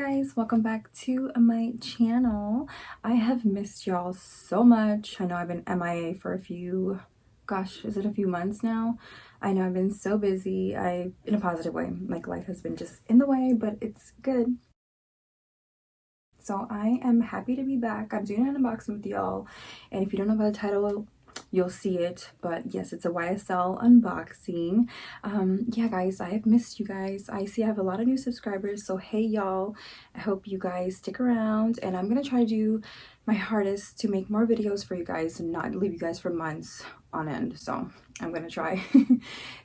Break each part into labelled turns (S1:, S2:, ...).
S1: guys, welcome back to my channel. I have missed y'all so much. I know I've been MIA for a few, gosh, is it a few months now? I know I've been so busy. In a positive way, like life has been just in the way, but it's good. So I am happy to be back. I'm doing an unboxing with y'all, and if you don't know about the title, you'll see it. But yes, it's a YSL unboxing. Yeah guys, I have missed you guys. I see I have a lot of new subscribers, so hey y'all, I hope you guys stick around, and I'm gonna try to do my hardest to make more videos for you guys and not leave you guys for months on end. So I'm gonna try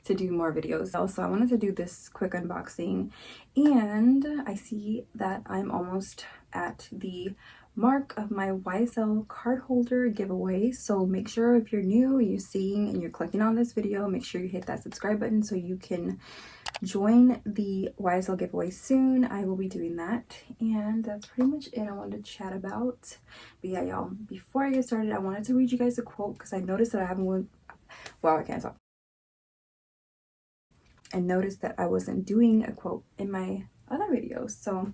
S1: to do more videos. Also, I wanted to do this quick unboxing, and I see that I'm almost at the mark of my YSL card holder giveaway. So make sure if you're new and you're seeing and you're clicking on this video, make sure you hit that subscribe button so you can join the YSL giveaway soon. I will be doing that, and that's pretty much it I wanted to chat about. But yeah y'all, before I get started, I wanted to read you guys a quote because I noticed that I haven't I can't talk. I noticed that I wasn't doing a quote in my other videos, so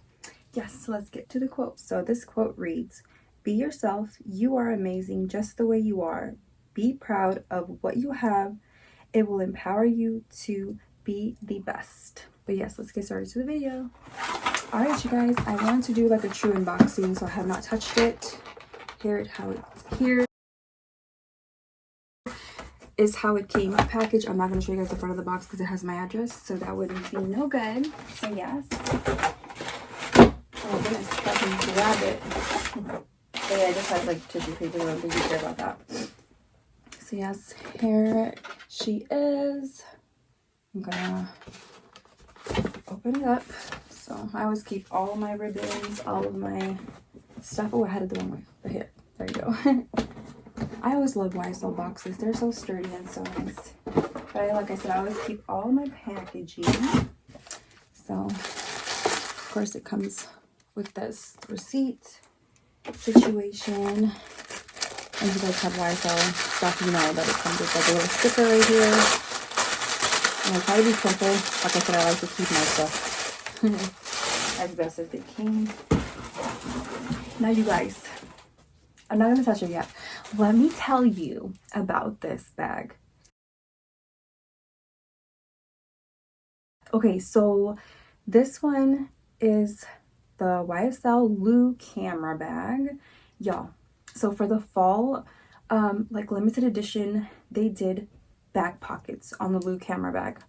S1: yes, let's get to the quote. So this quote reads, "Be yourself. You are amazing just the way you are. Be proud of what you have. It will empower you to be the best." But yes, let's get started to the video. All right, you guys, I wanted to do like a true unboxing, so I have not touched it. Here is how it came packaged. I'm not going to show you guys the front of the box because it has my address, so that wouldn't be no good. So yes. Oh goodness, if I can grab it. So yeah, it just has like tissue paper. I don't think you care about that. So yes, here she is. I'm gonna open it up. So I always keep all of my ribbons, all of my stuff. Oh, I had it the wrong way. But here, there you go. I always love YSL boxes. They're so sturdy and so nice. But like I said, I always keep all my packaging. So of course it comes with this receipt situation, and you guys have YSL stuff, you know that it comes with like a little sticker right here. And I try to be careful. Like I said, I like to keep my stuff as best as it can. Now you guys, I'm not going to touch it yet. Let me tell you about this bag. Okay, so this one is the YSL Lou Camera Bag, y'all. So for the fall, like limited edition, they did back pockets on the Lou Camera Bag.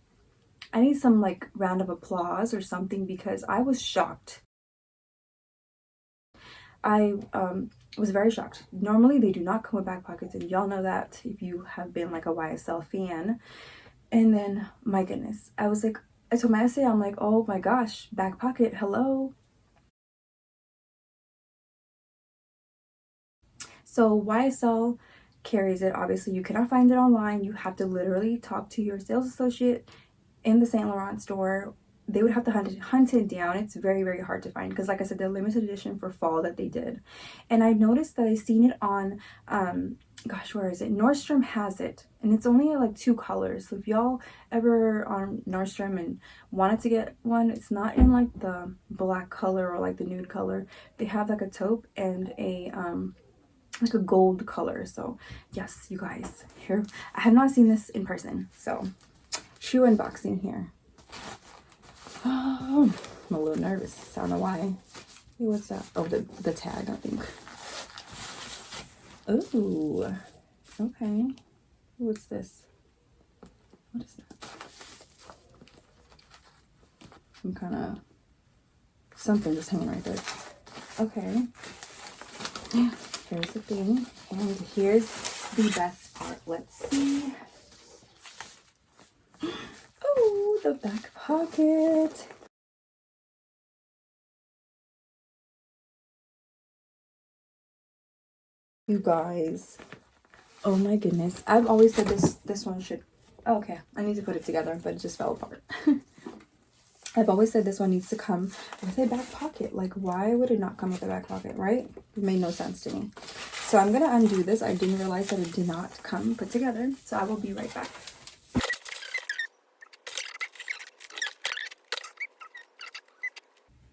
S1: I need some like round of applause or something because I was shocked. I was very shocked. Normally they do not come with back pockets, and y'all know that if you have been like a YSL fan. And then my goodness, I was like, I told my essay, I'm like, oh my gosh, back pocket, hello. So YSL carries it. Obviously you cannot find it online. You have to literally talk to your sales associate in the Saint Laurent store. They would have to hunt it down. It's very, very hard to find because like I said, the limited edition for fall that they did. And I noticed that I seen it on gosh, where is it? Nordstrom has it, and it's only like 2 colors. So if y'all ever on Nordstrom and wanted to get one, it's not in like the black color or like the nude color. They have like a taupe and a like a gold color. So yes, you guys, here I have not seen this in person, so shoe unboxing here. Oh, I'm a little nervous. I don't know why. Hey, what's that? Oh, the tag, I think. Ooh, okay. What's this? What is that? Some kind of something just hanging right there. Okay. Here's the thing, and here's the best part. Let's see. Oh, the back pocket. You guys, oh my goodness, I've always said this one should, okay, I need to put it together, but it just fell apart. I've always said this one needs to come with a back pocket. Like, why would it not come with a back pocket, right? It made no sense to me. So I'm gonna undo this. I didn't realize that it did not come put together, so I will be right back.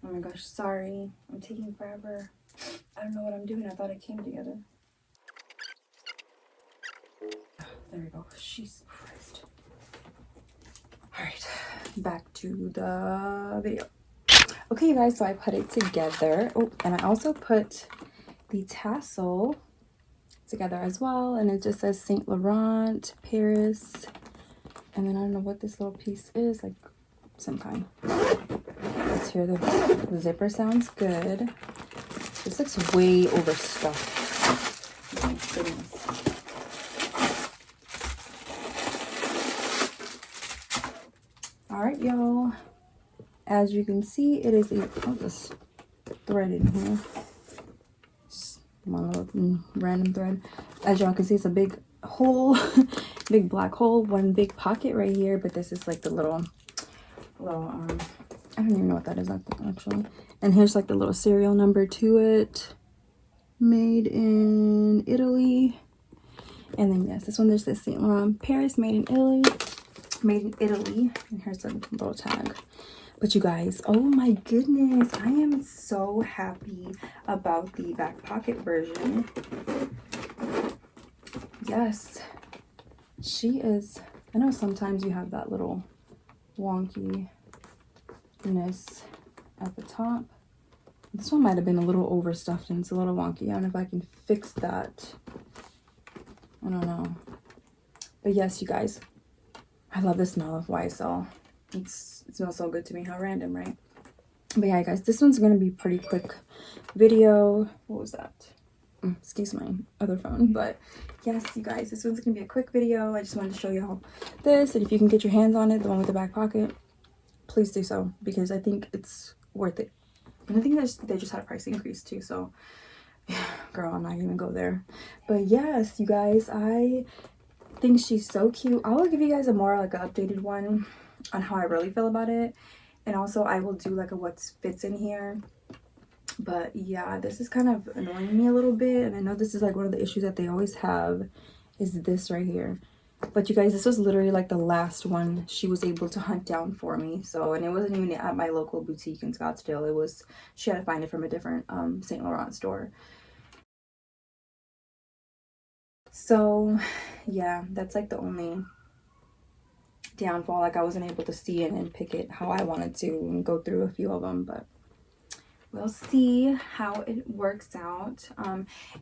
S1: All my gosh, sorry. I'm taking forever. I don't know what I'm doing. I thought it came together. There we go. Jesus Christ. Alright, back to the video. Okay, you guys, so I put it together. Oh, and I also put the tassel together as well. And it just says Saint Laurent, Paris. And then I don't know what this little piece is, like some kind. Let's hear the zipper sounds good. This looks way overstuffed. Oh my goodness. All right, y'all. As you can see, it is a, oh, this thread in here. Just one little random thread. As y'all can see, it's a big hole, big black hole, one big pocket right here. But this is like the little, I don't even know what that is actually. And here's like the little serial number to it. Made in Italy. And then yes, this one there's this Saint Laurent Paris, made in Italy. Made in Italy. And here's a little tag. But you guys, oh my goodness, I am so happy about the back pocket version. Yes, she is. I know sometimes you have that little wonkiness at the top. This one might have been a little overstuffed and it's a little wonky. I don't know if I can fix that. I don't know. But yes, you guys, I love the smell of YSL. It smells so good to me. How random, right? But yeah, guys, this one's gonna be pretty quick video. What was that? Excuse my other phone. But yes, you guys, this one's gonna be a quick video. I just wanted to show y'all this, and if you can get your hands on it, the one with the back pocket, please do so, because I think it's worth it. And I think they just had a price increase too, so yeah, girl, I'm not gonna even go there. But yes, you guys, I think she's so cute. I will give you guys a more like an updated one on how I really feel about it, and also I will do like a what fits in here. But yeah, this is kind of annoying me a little bit, and I know this is like one of the issues that they always have, is this right here. But you guys, this was literally like the last one she was able to hunt down for me. So, and it wasn't even at my local boutique in Scottsdale. It was, she had to find it from a different Saint Laurent store. So yeah, that's like the only downfall. Like I wasn't able to see it and pick it how I wanted to and go through a few of them, but we'll see how it works out.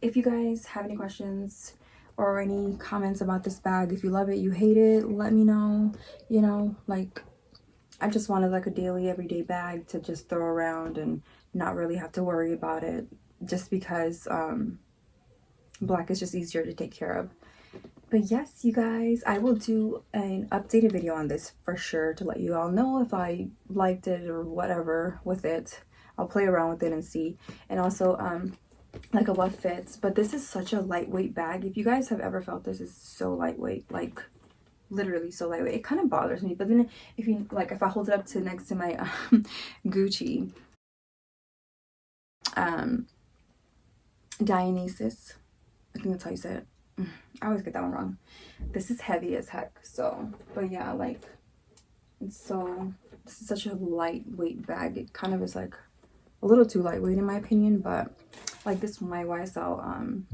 S1: If you guys have any questions or any comments about this bag, if you love it, you hate it, let me know. You know, like I just wanted like a daily everyday bag to just throw around and not really have to worry about it, just because black is just easier to take care of. But yes, you guys, I will do an updated video on this for sure to let you all know if I liked it or whatever with it. I'll play around with it and see. And also like a what fits. But this is such a lightweight bag. If you guys have ever felt this, is so lightweight, like literally so lightweight. It kind of bothers me, but then if you like, if I hold it up to next to my Gucci Dionysus, I think that's how you say it. I always get that one wrong. This is heavy as heck. So, but yeah, like it's so, this is such a lightweight bag. It kind of is like a little too lightweight in my opinion, but like this one, my YSL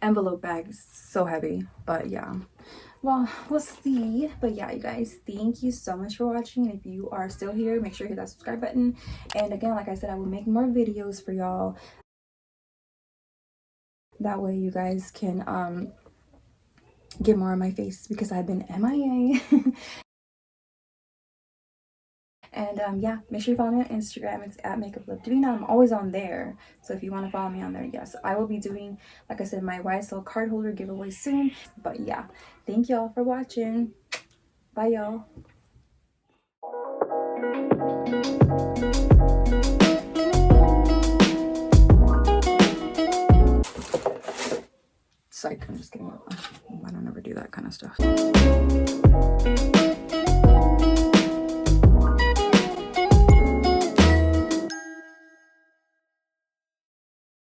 S1: envelope bag is so heavy. But yeah, well, we'll see. But yeah, you guys, thank you so much for watching, and if you are still here, make sure you hit that subscribe button. And again, like I said, I will make more videos for y'all. That way you guys can get more on my face, because I've been MIA. And yeah, make sure you follow me on Instagram. It's at @makeuplipdavina. I'm always on there, so if you want to follow me on there, yes, I will be doing, like I said, my YSL card holder giveaway soon. But yeah, thank y'all for watching. Bye, y'all. Psych, I'm just kidding. I don't ever do that kind of stuff.